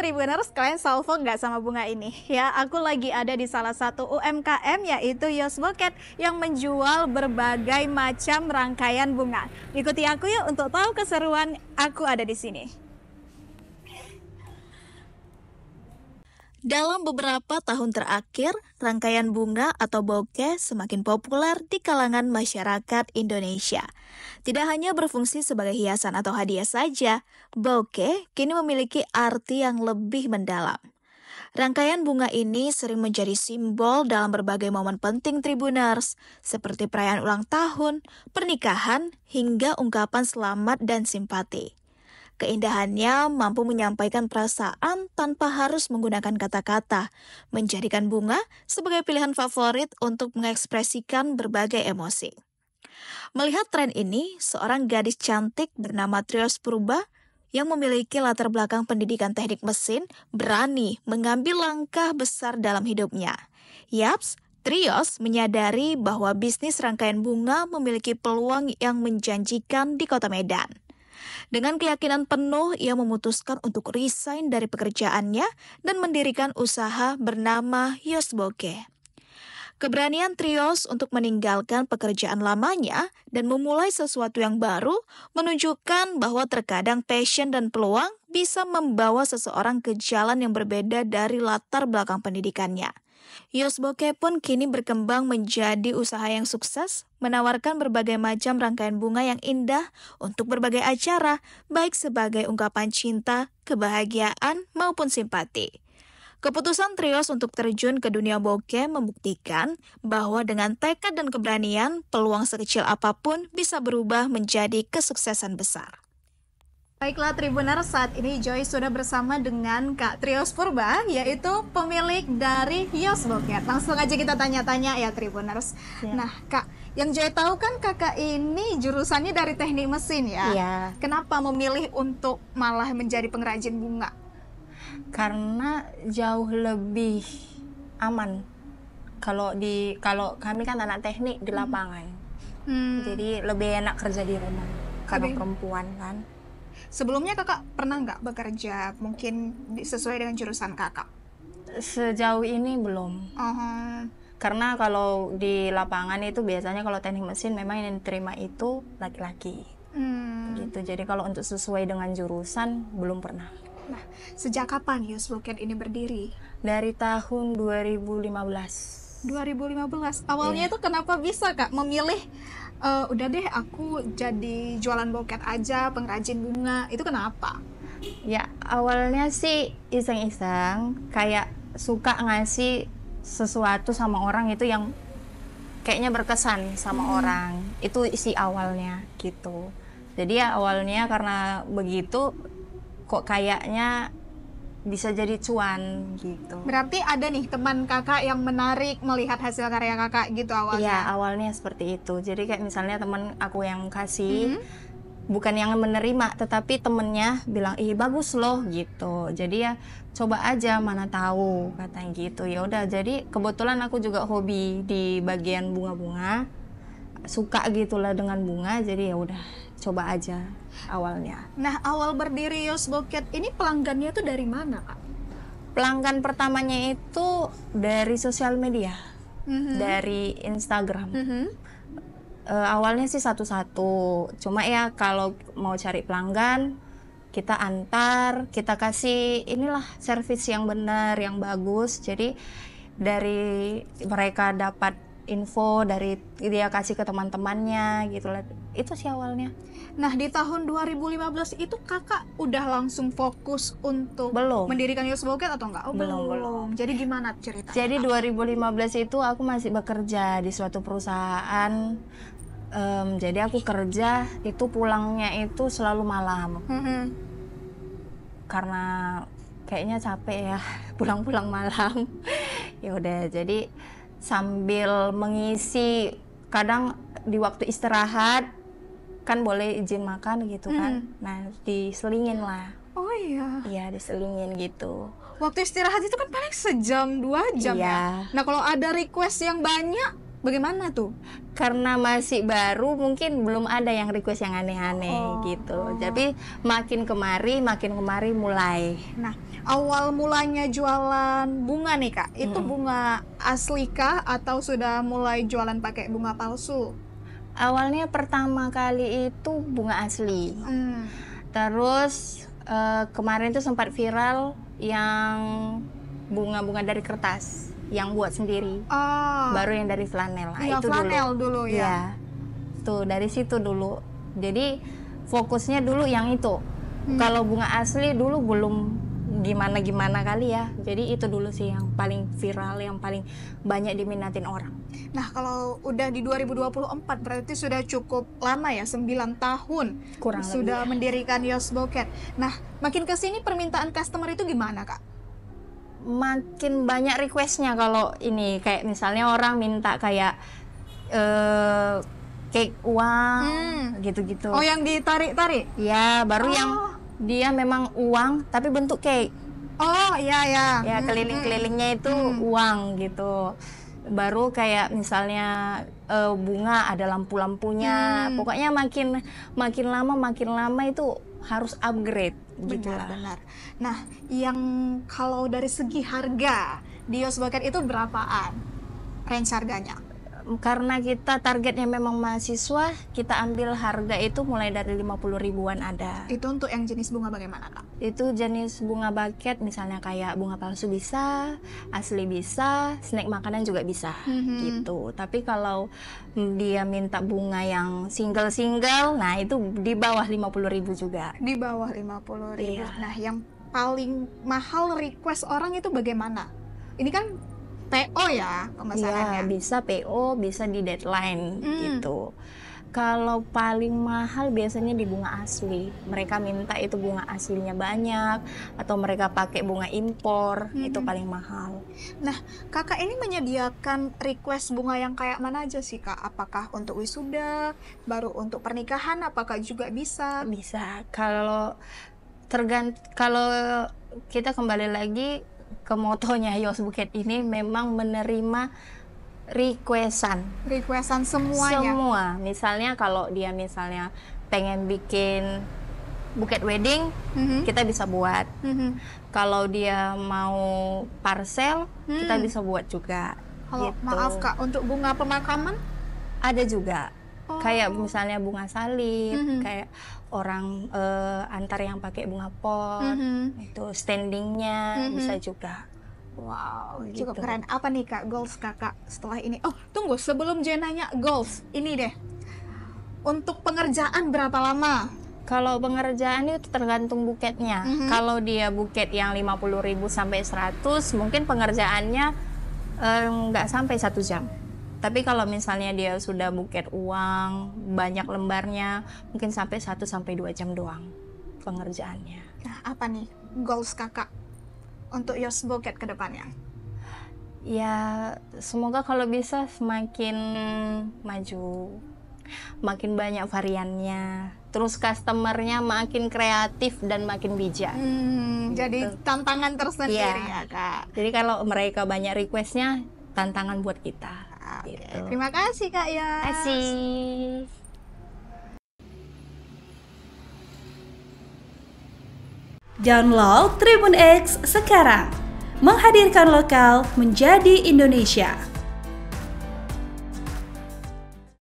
Tribuners, kalian salvo nggak sama bunga ini? Ya, aku lagi ada di salah satu UMKM yaitu Yos Bouquet yang menjual berbagai macam rangkaian bunga. Ikuti aku yuk untuk tahu keseruan aku ada di sini. Dalam beberapa tahun terakhir, rangkaian bunga atau bouquet semakin populer di kalangan masyarakat Indonesia. Tidak hanya berfungsi sebagai hiasan atau hadiah saja, bouquet kini memiliki arti yang lebih mendalam. Rangkaian bunga ini sering menjadi simbol dalam berbagai momen penting Tribuners, seperti perayaan ulang tahun, pernikahan, hingga ungkapan selamat dan simpati. Keindahannya mampu menyampaikan perasaan tanpa harus menggunakan kata-kata, menjadikan bunga sebagai pilihan favorit untuk mengekspresikan berbagai emosi. Melihat tren ini, seorang gadis cantik bernama Trios Purba yang memiliki latar belakang pendidikan teknik mesin berani mengambil langkah besar dalam hidupnya. Yaps, Trios menyadari bahwa bisnis rangkaian bunga memiliki peluang yang menjanjikan di Kota Medan. Dengan keyakinan penuh, ia memutuskan untuk resign dari pekerjaannya dan mendirikan usaha bernama Yos Bouquet. Keberanian Trios untuk meninggalkan pekerjaan lamanya dan memulai sesuatu yang baru menunjukkan bahwa terkadang passion dan peluang bisa membawa seseorang ke jalan yang berbeda dari latar belakang pendidikannya. Yos Bouquet pun kini berkembang menjadi usaha yang sukses, menawarkan berbagai macam rangkaian bunga yang indah untuk berbagai acara, baik sebagai ungkapan cinta, kebahagiaan, maupun simpati. Keputusan Trios untuk terjun ke dunia bouquet membuktikan bahwa dengan tekad dan keberanian, peluang sekecil apapun bisa berubah menjadi kesuksesan besar. Baiklah Tribuners, saat ini Joy sudah bersama dengan Kak Trios Purba, yaitu pemilik dari Yos Bouquet. Langsung aja kita tanya-tanya ya Tribuners. Ya. Nah Kak, yang Joy tahu kan kakak ini jurusannya dari teknik mesin ya? Iya. Kenapa memilih untuk malah menjadi pengrajin bunga? Karena jauh lebih aman. Kalau kami kan anak teknik di lapangan. Jadi lebih enak kerja di rumah karena perempuan kan. Sebelumnya kakak pernah nggak bekerja mungkin sesuai dengan jurusan kakak? Sejauh ini belum. Karena kalau di lapangan itu biasanya kalau teknik mesin memang yang diterima itu laki-laki. Gitu. Jadi kalau untuk sesuai dengan jurusan belum pernah. Nah, sejak kapan Yos Bouquet ini berdiri? Dari tahun 2015. 2015. Awalnya itu kenapa bisa Kak memilih udah deh aku jadi jualan bouquet aja, pengrajin bunga, itu kenapa? Ya awalnya sih iseng-iseng, kayak suka ngasih sesuatu sama orang itu yang kayaknya berkesan sama orang. Itu isi awalnya gitu. Jadi ya awalnya karena begitu kok kayaknya bisa jadi cuan gitu. Berarti ada nih teman kakak yang menarik melihat hasil karya kakak gitu awalnya? Iya awalnya seperti itu. Jadi kayak misalnya teman aku yang kasih, bukan yang menerima, tetapi temennya bilang ih bagus loh gitu. Jadi ya coba aja mana tahu katanya gitu. Ya udah jadi kebetulan aku juga hobi di bagian bunga-bunga, suka gitulah dengan bunga. Jadi ya udah coba aja awalnya. Nah awal berdiri Yos Bouquet ini pelanggannya tuh dari mana Kak? Pelanggan pertamanya itu dari sosial media, dari Instagram. Awalnya sih satu-satu, cuma ya kalau mau cari pelanggan kita antar, kita kasih inilah servis yang benar, yang bagus. Jadi dari mereka dapat info, dari dia kasih ke teman-temannya gitu lah. Itu sih awalnya. Nah di tahun 2015 itu kakak udah langsung fokus untuk mendirikan Yos Bouquet atau enggak? Belum. Jadi gimana ceritanya? Jadi 2015 itu aku masih bekerja di suatu perusahaan. Jadi aku kerja itu pulangnya itu selalu malam. Karena kayaknya capek ya pulang-pulang malam. Ya udah jadi sambil mengisi, kadang di waktu istirahat kan boleh izin makan gitu kan. Nah diselingin lah. Oh iya. Iya diselingin gitu. Waktu istirahat itu kan paling sejam 2 jam ya. Nah kalau ada request yang banyak Bagaimana tuh? Karena masih baru, mungkin belum ada yang request yang aneh-aneh gitu. Jadi makin kemari mulai. Nah, awal mulanya jualan bunga nih Kak, itu bunga asli kah atau sudah mulai jualan pakai bunga palsu? Awalnya pertama kali itu bunga asli. Terus kemarin tuh sempat viral yang bunga-bunga dari kertas yang buat sendiri. Baru yang dari flanel. Iya, itu flanel dulu ya. Ya. Tuh dari situ dulu. Jadi fokusnya dulu yang itu. Kalau bunga asli dulu belum gimana-gimana kali ya. Jadi itu dulu sih yang paling viral, yang paling banyak diminatin orang. Nah, kalau udah di 2024 berarti sudah cukup lama ya, 9 tahun Kurang sudah lebih. mendirikan Yos Bouquet. Nah, makin kesini permintaan customer itu gimana Kak? Makin banyak requestnya kalau ini, kayak misalnya orang minta kayak cake uang gitu-gitu. Oh, yang ditarik-tarik? Ya, baru yang dia memang uang tapi bentuk cake. Oh, iya ya. Ya, keliling-kelilingnya itu uang gitu. Baru kayak misalnya bunga ada lampu-lampunya. Pokoknya makin lama itu harus upgrade gitu lah. Benar. Nah, yang kalau dari segi harga di Yos Bouquet itu berapaan range harganya? Karena kita targetnya memang mahasiswa, kita ambil harga itu mulai dari 50 ribuan ada. Itu untuk yang jenis bunga bagaimana Kak? Itu jenis bunga buket, misalnya kayak bunga palsu bisa, asli bisa, snack makanan juga bisa gitu. Tapi kalau dia minta bunga yang single-single, nah itu di bawah 50 ribu juga. Di bawah 50 ribu. Iya. Nah, yang paling mahal request orang itu bagaimana? Ini kan PO ya Iya, pemesanannya. bisa PO, bisa di deadline gitu. Kalau paling mahal biasanya di bunga asli. Mereka minta itu bunga aslinya banyak, atau mereka pakai bunga impor, itu paling mahal. Nah, Kakak ini menyediakan request bunga yang kayak mana aja sih Kak? Apakah untuk wisuda, baru untuk pernikahan, apakah juga bisa? Bisa. Kalau kita kembali lagi ke motonya Yos Bouquet ini, memang menerima requestan Semuanya. semua. Misalnya kalau dia pengen bikin buket wedding, kita bisa buat. Kalau dia mau parcel, kita bisa buat juga. Kalau Gitu. maaf Kak, untuk bunga pemakaman? Ada juga. Kayak misalnya bunga salib, kayak orang antar yang pakai bunga pot, itu standingnya bisa juga. Wow, Gitu. cukup keren. Apa nih Kak goals Kakak setelah ini? Oh, tunggu, sebelum Jen nanya goals, ini deh. Untuk pengerjaan berapa lama? Kalau pengerjaan itu tergantung buketnya. Kalau dia buket yang 50 ribu sampai 100, mungkin pengerjaannya nggak sampai 1 jam. Tapi kalau misalnya dia sudah buket uang, banyak lembarnya, mungkin sampai 1-2 jam doang pengerjaannya. Nah, apa nih goals Kakak untuk Yos Bouquet ke depannya? Ya, semoga kalau bisa semakin maju, makin banyak variannya, terus customernya makin kreatif dan makin bijak. Jadi tantangan tersendiri Iya. ya Kak. Jadi kalau mereka banyak requestnya, tantangan buat kita. Oke, Gitu. terima kasih Kak ya. Kasih. Download Tribun X sekarang, menghadirkan lokal menjadi Indonesia.